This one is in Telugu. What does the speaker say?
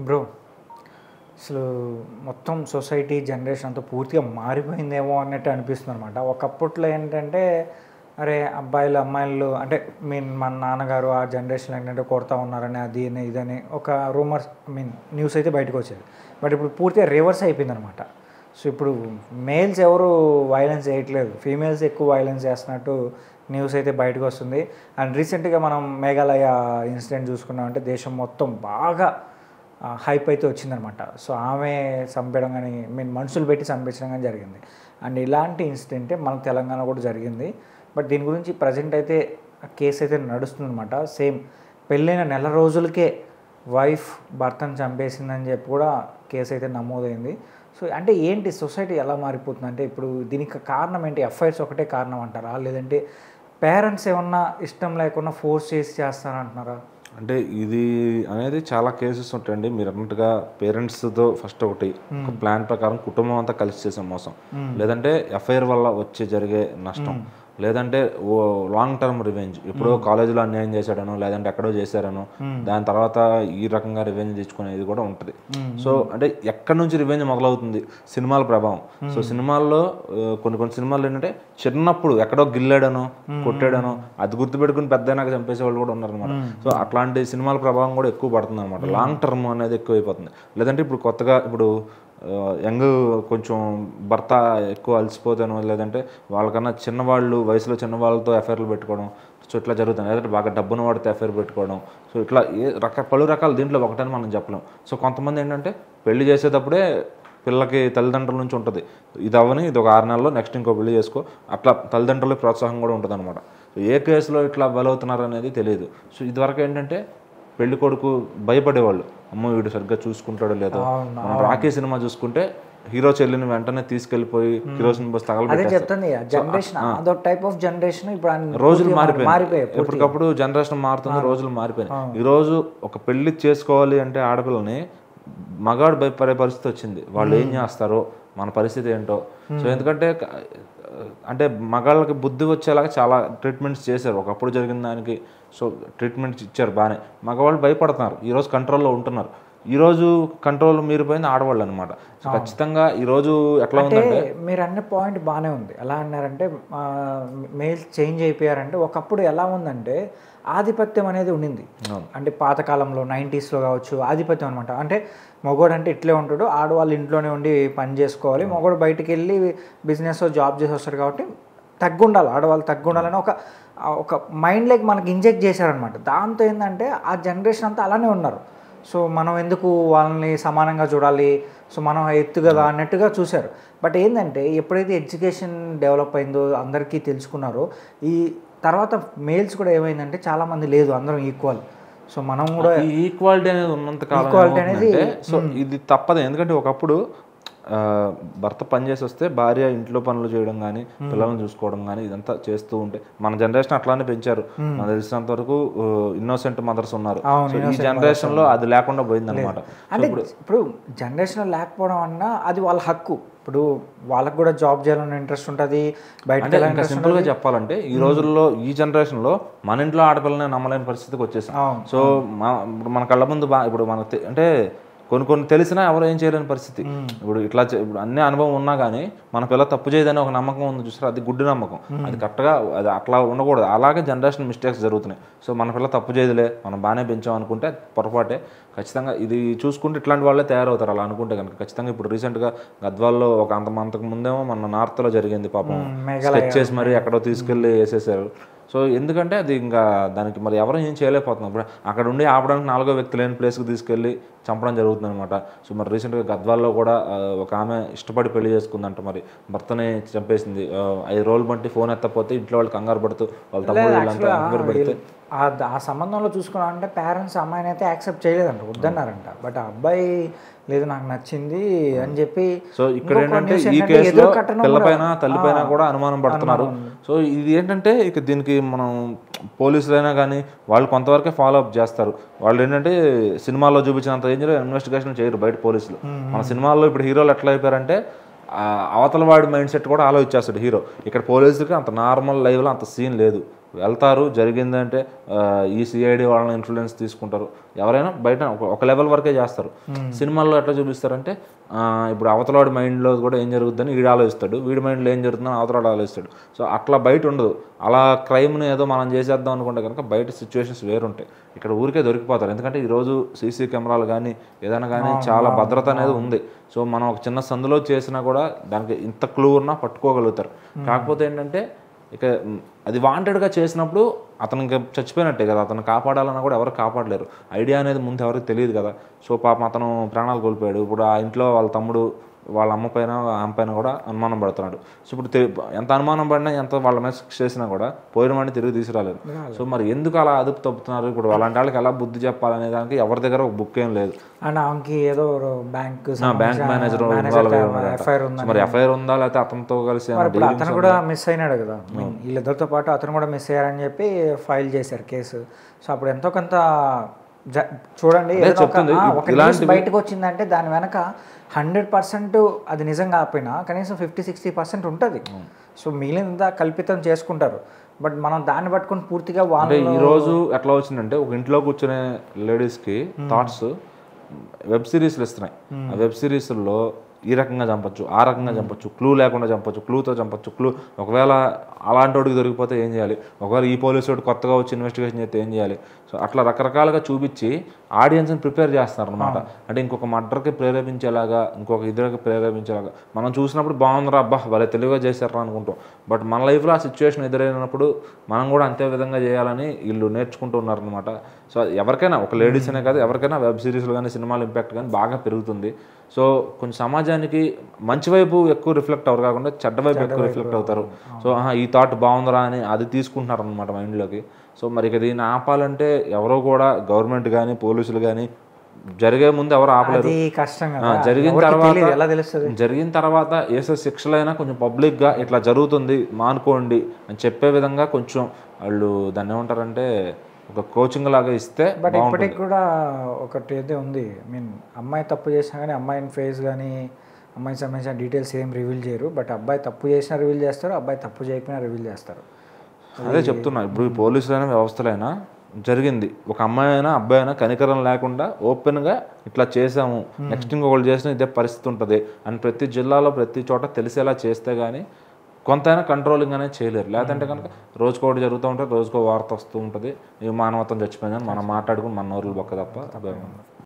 బ్రో అసలు మొత్తం సొసైటీ జనరేషన్ అంతా పూర్తిగా మారిపోయిందేమో అన్నట్టు అనిపిస్తుంది అనమాట. ఒకప్పట్లో ఏంటంటే అరే అబ్బాయిలు అమ్మాయిలు అంటే మన నాన్నగారు ఆ జనరేషన్ ఏంటంటే కొడతా ఉన్నారని అది ఇదని ఒక రూమర్స్ న్యూస్ అయితే బయటకు వచ్చేది. బట్ ఇప్పుడు పూర్తిగా రివర్స్ అయిపోయింది అనమాట. సో ఇప్పుడు మేల్స్ ఎవరు వైలెన్స్ చేయట్లేదు, ఫీమేల్స్ ఎక్కువ వైలెన్స్ చేస్తున్నట్టు న్యూస్ అయితే బయటకు వస్తుంది. అండ్ రీసెంట్గా మనం మేఘాలయ ఇన్సిడెంట్ చూసుకున్నామంటే దేశం మొత్తం బాగా హైప్ అయితే వచ్చిందనమాట. సో ఆమె చంపడం కానీ మనుషులు పెట్టి చంపించడం కానీ జరిగింది. అండ్ ఇలాంటి ఇన్సిడెంటే మన తెలంగాణ కూడా జరిగింది. బట్ దీని గురించి ప్రజెంట్ అయితే కేసు అయితే నడుస్తుందన్నమాట. సేమ్ పెళ్ళైన నెల రోజులకే వైఫ్ భర్తను చంపేసిందని చెప్పి కూడా కేసు అయితే నమోదైంది. సో అంటే ఏంటి సొసైటీ ఎలా మారిపోతుంది అంటే ఇప్పుడు దీనికి కారణం ఏంటి? ఎఫ్ఐఆర్స్ ఒకటే కారణం అంటారా, లేదంటే పేరెంట్స్ ఏమన్నా ఇష్టం లేకుండా ఫోర్స్ చేసి చేస్తారంటున్నారా? అంటే ఇది అనేది చాలా కేసెస్ ఉంటాయండి. మీరు అన్నట్టుగా పేరెంట్స్తో ఫస్ట్ ఒకటి ఒక ప్లాన్ ప్రకారం కుటుంబం అంతా కలిసి చేసే మోసం, లేదంటే ఎఫ్ఐఆర్ వల్ల వచ్చే జరిగే నష్టం, లేదంటే లాంగ్ టర్మ్ రివెంజ్. ఎప్పుడో కాలేజీలో అన్యాయం చేశాడనో లేదంటే ఎక్కడో చేశారనో దాని తర్వాత ఈ రకంగా రివెంజ్ తెచ్చుకునేది కూడా ఉంటుంది. సో అంటే ఎక్కడి నుంచి రివెంజ్ మొదలవుతుంది? సినిమాల ప్రభావం. సో సినిమాల్లో కొన్ని సినిమాలు ఏంటంటే చిన్నప్పుడు ఎక్కడో గిల్లాడనో కొట్టాడనో అది గుర్తుపెట్టుకుని పెద్దయినాక చంపేసే వాళ్ళు కూడా ఉన్నారనమాట. సో అట్లాంటి సినిమాల ప్రభావం కూడా ఎక్కువ పడుతుంది అనమాట. లాంగ్ టర్మ్ అనేది ఎక్కువైపోతుంది. లేదంటే ఇప్పుడు కొత్తగా ఇప్పుడు యంగ్ కొంచెం భర్త ఎక్కువ అలసిపోతాను, లేదంటే వాళ్ళకన్నా చిన్నవాళ్ళు వయసులో చిన్నవాళ్ళతో ఎఫ్ఐఆర్లు పెట్టుకోవడం. సో ఇట్లా జరుగుతుంది. లేదంటే బాగా డబ్బును వాడితే ఎఫ్ఐఆర్ పెట్టుకోవడం. సో ఇట్లా పలు రకాల దీంట్లో ఒకటని మనం చెప్పలేం. సో కొంతమంది ఏంటంటే పెళ్లి చేసేటప్పుడే పిల్లకి తల్లిదండ్రుల నుంచి ఉంటుంది, ఇది అవని ఇది ఒక 6 నెలల్లో నెక్స్ట్ ఇంకో పెళ్లి చేసుకో, అట్లా తల్లిదండ్రుల ప్రోత్సాహం కూడా ఉంటుంది అనమాట. సో ఏ కేసులో ఇట్లా బలవుతున్నారు అనేది తెలియదు. సో ఇదివరకు ఏంటంటే పెళ్లి కొడుకు భయపడేవాళ్ళు, అమ్మ వీడు సరిగ్గా చూసుకుంటాడో లేదో. మనం రాఖీ సినిమా చూసుకుంటే హీరో చెల్లిని వెంటనే తీసుకెళ్లిపోయి కిరోసిన్ బస్ రోజులు మారిపోయాయి. ఎప్పటికప్పుడు జనరేషన్ మారుతుంది, రోజులు మారిపోయినాయి. ఈ రోజు ఒక పెళ్లి చేసుకోవాలి అంటే ఆడపిల్లని మగాడు భయపడే పరిస్థితి వచ్చింది. వాళ్ళు ఏం చేస్తారో, మన పరిస్థితి ఏంటో. సో ఎందుకంటే అంటే మగాళ్ళకి బుద్ధి వచ్చేలాగా చాలా ట్రీట్మెంట్స్ చేశారు ఒకప్పుడు జరిగిన దానికి. సో ట్రీట్మెంట్స్ ఇచ్చారు బాగానే. మగవాళ్ళు భయపడుతున్నారు, ఈరోజు కంట్రోల్లో ఉంటున్నారు. ఈరోజు కంట్రోల్ మీరిపోయింది ఆడవాళ్ళు అనమాట. సో ఖచ్చితంగా ఈరోజు ఎట్లా ఉందంటే మీరు అన్న పాయింట్ బాగానే ఉంది. ఎలా అన్నారంటే మేల్స్ చేంజ్ అయిపోయారంటే ఒకప్పుడు ఎలా ఉందంటే ఆధిపత్యం అనేది ఉండింది. అంటే పాతకాలంలో 90s కావచ్చు ఆధిపత్యం అనమాట. అంటే మగోడు అంటే ఇట్లే ఉంటాడు, ఆడవాళ్ళు ఇంట్లోనే ఉండి పని చేసుకోవాలి, మగోడు బయటికి వెళ్ళి బిజినెస్ జాబ్ చేసి వస్తాడు కాబట్టి తగ్గుండాలి, ఆడవాళ్ళు తగ్గుండాలని ఒక మైండ్లోకి మనకి ఇంజెక్ట్ చేశారనమాట. దాంతో ఏంటంటే ఆ జనరేషన్ అంతా అలానే ఉన్నారు. సో మనం ఎందుకు వాళ్ళని సమానంగా చూడాలి, సో మనం ఎత్తు కదా అన్నట్టుగా చూశారు. బట్ ఏంటంటే ఎప్పుడైతే ఎడ్యుకేషన్ డెవలప్ అయిందో అందరికీ తెలుసుకున్నారో ఈ తర్వాత మేల్స్ కూడా ఏమైందంటే చాలామంది లేదు అందరం ఈక్వల్. సో మనం కూడా ఈక్వాలిటీ అనేది ఉన్నంత కాలం అనేది సో ఇది తప్పదు. ఎందుకంటే ఒకప్పుడు భర్త పని చేసి వస్తే భార్య ఇంట్లో పనులు చేయడం కానీ పిల్లలను చూసుకోవడం కానీ ఇదంతా చేస్తూ ఉంటే మన జనరేషన్ అట్లానే పెంచారు. నాకు తెలిసినంత వరకు ఇన్నోసెంట్ మదర్స్ ఉన్నారు. ఈ జనరేషన్ లో అది లేకుండా పోయింది అనమాట. అంటే ఇప్పుడు జనరేషన్ లేకపోవడం అన్నా అది వాళ్ళ హక్కు. ఇప్పుడు వాళ్ళకు కూడా జాబ్ చేయాలని ఇంట్రెస్ట్ ఉంటుంది. బయట ఇంకా సింపుల్ గా చెప్పాలంటే ఈ రోజుల్లో ఈ జనరేషన్ లో మన ఇంట్లో ఆడపిల్లని నమ్మలేని పరిస్థితికి వచ్చేసాం. సో మన కళ్ళ ముందు ఇప్పుడు మనకు అంటే కొన్ని తెలిసినా ఎవరు ఏం చేయలేని పరిస్థితి. ఇప్పుడు ఇప్పుడు అన్ని అనుభవం ఉన్నా కానీ మన పిల్ల తప్పు చేయదని ఒక నమ్మకం ఉంది చూసారు, అది గుడ్డి నమ్మకం. అది కరెక్ట్గా అది అట్లా ఉండకూడదు. అలాగే జనరేషన్ మిస్టేక్స్ జరుగుతున్నాయి. సో మన పిల్ల తప్పు చేయదులే మనం బాగానే పెంచాం అనుకుంటే పొరపాటే. ఖచ్చితంగా ఇది చూసుకుంటే ఇట్లాంటి వాళ్ళే తయారవుతారు అలా అనుకుంటే కనుక. ఖచ్చితంగా ఇప్పుడు రీసెంట్గా గద్వాల్లో ఒక అంతకు ముందేమో మన నార్త్లో జరిగింది పాపం, స్కెచ్ చేసి మరి ఎక్కడో తీసుకెళ్ళి వేసేసారు. సో ఎందుకంటే అది ఇంకా దానికి మరి ఎవరు ఏం చేయలేకపోతున్నాం. ఇప్పుడు అక్కడ ఉండి ఆపడానికి 4వ వ్యక్తి లేని ప్లేస్కి తీసుకెళ్ళి చంపడం జరుగుతుంది అనమాట. సో మరి రీసెంట్గా గద్వాల్లో కూడా ఒక ఆమె ఇష్టపడి పెళ్లి చేసుకుందంట, మరి భర్తనే చంపేసింది. 5 రోజులు బట్టి ఫోన్ ఎత్తపోతే ఇంట్లో వాళ్ళు కంగారు పడుతూ వాళ్ళ తమ్ముడు వీళ్ళంతా కంగారు పెడితే ఆ సంబంధంలో చూసుకున్నామంటే పేరెంట్స్ అమ్మాయిని అయితే యాక్సెప్ట్ చేయలేదంట, వద్దన్నారంట. బట్ ఆ అబ్బాయి లేదు నాకు నచ్చింది అని చెప్పి. సో ఇక్కడ ఏంటంటే ఈ కేసులో పిల్లపైన తల్లిపైన కూడా అనుమానం పడుతున్నారు. సో ఇది ఏంటంటే ఇక దీనికి మనం పోలీసులైనా కానీ వాళ్ళు కొంతవరకే ఫాలో అప్ చేస్తారు. వాళ్ళు ఏంటంటే సినిమాల్లో చూపించినంత రేంజ్లో ఇన్వెస్టిగేషన్ చేయరు బయట పోలీసులు. మన సినిమాల్లో ఇప్పుడు హీరోలు ఎట్లా అయిపోయారంటే అవతల వాడి మైండ్ సెట్ కూడా ఆలోచించేస్తాడు హీరో. ఇక్కడ పోలీసులకి అంత నార్మల్ లైవ్లో అంత సీన్ లేదు. వెళ్తారు, జరిగిందంటే ఈ సిఐడి వాళ్ళని ఇన్ఫ్లుయెన్స్ తీసుకుంటారు. ఎవరైనా బయట ఒక లెవెల్ వరకే చేస్తారు. సినిమాల్లో ఎట్లా చూపిస్తారంటే ఇప్పుడు అవతలవాడి మైండ్లో కూడా ఏం జరుగుతుందని వీడు ఆలోచిస్తాడు, వీడి మైండ్లో ఏం జరుగుతుందని అవతలవాడు ఆలోచిస్తాడు. సో అట్లా బయట ఉండదు. అలా క్రైమ్ని ఏదో మనం చేసేద్దాం అనుకుంటే కనుక బయట సిచ్యువేషన్స్ వేరుంటాయి. ఇక్కడ ఊరికే దొరికిపోతారు. ఎందుకంటే ఈరోజు సీసీ కెమెరాలు కానీ ఏదైనా కానీ చాలా భద్రత అనేది ఉంది. సో మనం ఒక చిన్న సందులో చేసినా కూడా దానికి ఇంత క్లూ ఉన్నా పట్టుకోగలుగుతారు. కాకపోతే ఏంటంటే ఇక అది వాంటెడ్గా చేసినప్పుడు అతను ఇంకా చచ్చిపోయినట్టే కదా, అతను కాపాడాలన్నా కూడా ఎవరు కాపాడలేరు. ఐడియా అనేది ముందు ఎవరికి తెలియదు కదా. సో పాపం అతను ప్రాణాలు కోల్పోయాడు. ఇప్పుడు ఆ ఇంట్లో వాళ్ళ తమ్ముడు వాళ్ళ అమ్మ పైన ఆమె పైన కూడా అనుమానం పడుతున్నాడు. సో ఇప్పుడు ఎంత అనుమానం పడినా ఎంత వాళ్ళ మీద శిక్ష చేసినా కూడా పోయిన వాడిని తిరిగి తీసుకురాలేదు. సో మరి ఎందుకు అలా అదుపు తప్పుతున్నారు? ఇప్పుడు అలాంటి వాళ్ళకి ఎలా బుద్ధి చెప్పాలనే దానికి ఎవరి దగ్గర ఒక బుక్ ఏం లేదు. అండ్ ఆమెకి ఏదో బ్యాంక్ మేనేజర్ మరి ఎఫ్ఐఆర్ ఉందా లేకపోతే అతనితో కలిసి అతను కూడా మిస్ అయినాడు కదా, వీళ్ళిద్దరితో పాటు అతను కూడా మిస్ అయ్యారని చెప్పి ఫైల్ చేశారు కేసు. సో అప్పుడు ఎంతో కొంత చూడండి బయటకు వచ్చిందంటే దాని వెనక 100% అది నిజం కాకపోయినా కనీసం 50-60% ఉంటుంది. సో మిగిలినంతా కల్పితం చేసుకుంటారు. బట్ మనం దాన్ని పట్టుకుని పూర్తిగా అంటే ఈరోజు ఎట్లా వచ్చిందంటే ఒక ఇంట్లో కూర్చునే లేడీస్కి థాట్స్ వెబ్ సిరీస్లు ఇస్తున్నాయి. ఆ వెబ్ సిరీస్లో ఈ రకంగా చంపొచ్చు, ఆ రకంగా చంపొచ్చు, క్లూ లేకుండా చంపొచ్చు, క్లూతో చంపొచ్చు. క్లూ ఒకవేళ అలాంటి వాడికి దొరికిపోతే ఏం చేయాలి, ఒకవేళ ఈ పోలీసు వాడు కొత్తగా వచ్చి ఇన్వెస్టిగేషన్ చేస్తే ఏం చేయాలి. సో అట్లా రకరకాలుగా చూపించి ఆడియన్స్ని ప్రిపేర్ చేస్తున్నారు అనమాట. అంటే ఇంకొక మర్డర్కి ప్రేరేపించేలాగా, ఇంకొక ఇద్దరికి ప్రేరేపించేలాగా. మనం చూసినప్పుడు బాగుందిరా, అబ్బా వాళ్ళే తెలివిగా చేశారా అనుకుంటాం. బట్ మన లైఫ్లో ఆ సిచ్యువేషన్ ఎదురైనప్పుడు మనం కూడా అంతే విధంగా చేయాలని వీళ్ళు నేర్చుకుంటూ ఉన్నారనమాట. సో ఎవరికైనా, ఒక లేడీస్ అనే కాదు, ఎవరికైనా వెబ్ సిరీస్లు కానీ సినిమాలు ఇంపాక్ట్ కానీ బాగా పెరుగుతుంది. సో కొంచెం సమాజానికి మంచి వైపు ఎక్కువ రిఫ్లెక్ట్ అవ్వరు కాకుండా చెడ్డ వైపు ఎక్కువ రిఫ్లెక్ట్ అవుతారు. సో ఈ థాట్ బాగుందిరా అని అది తీసుకుంటున్నారు అనమాట మైండ్లోకి. సో మరి ఇక దీన్ని ఆపాలంటే ఎవరో కూడా గవర్నమెంట్ కానీ పోలీసులు కానీ జరిగే ముందు ఎవరు ఆపలేరు. జరిగిన తర్వాత వేసే శిక్షలైనా కొంచెం పబ్లిక్గా ఇట్లా జరుగుతుంది మానుకోండి అని చెప్పే విధంగా కొంచెం వాళ్ళు దాన్ని ఏమంటారంటే ఒక కోచింగ్ లాగా ఇస్తే. బట్ ఇప్పటికి కూడా ఒకటి అయితే ఉంది, అమ్మాయి తప్పు చేసినా కానీ అమ్మాయిని ఫేస్ కానీ అమ్మాయికి సంబంధించిన డీటెయిల్స్ ఏం రివీల్ చేయరు. బట్ అబ్బాయి తప్పు చేసినా రివీల్ చేస్తారు, అబ్బాయి తప్పు చేయకపోయినా రివీల్ చేస్తారు. అదే చెప్తున్నా, ఇప్పుడు పోలీసులైనా వ్యవస్థలైనా జరిగింది, ఒక అమ్మాయి అయినా అబ్బాయి అయినా కనికరం లేకుండా ఓపెన్గా ఇట్లా చేసాము, నెక్స్ట్ ఇంకొకళ్ళు చేసినా ఇదే పరిస్థితి ఉంటుంది అని ప్రతి జిల్లాలో ప్రతి చోట తెలిసేలా చేస్తే కానీ కొంతైనా కంట్రోలింగ్ అనేది చేయలేరు. లేదంటే కనుక రోజుకోటి జరుగుతూ ఉంటుంది, రోజుకో వార్త వస్తూ ఉంటుంది, ఈ మానవత్వం చచ్చిపోయిందని మనం మాట్లాడుకుని మన నోరులు బొక్క తప్ప.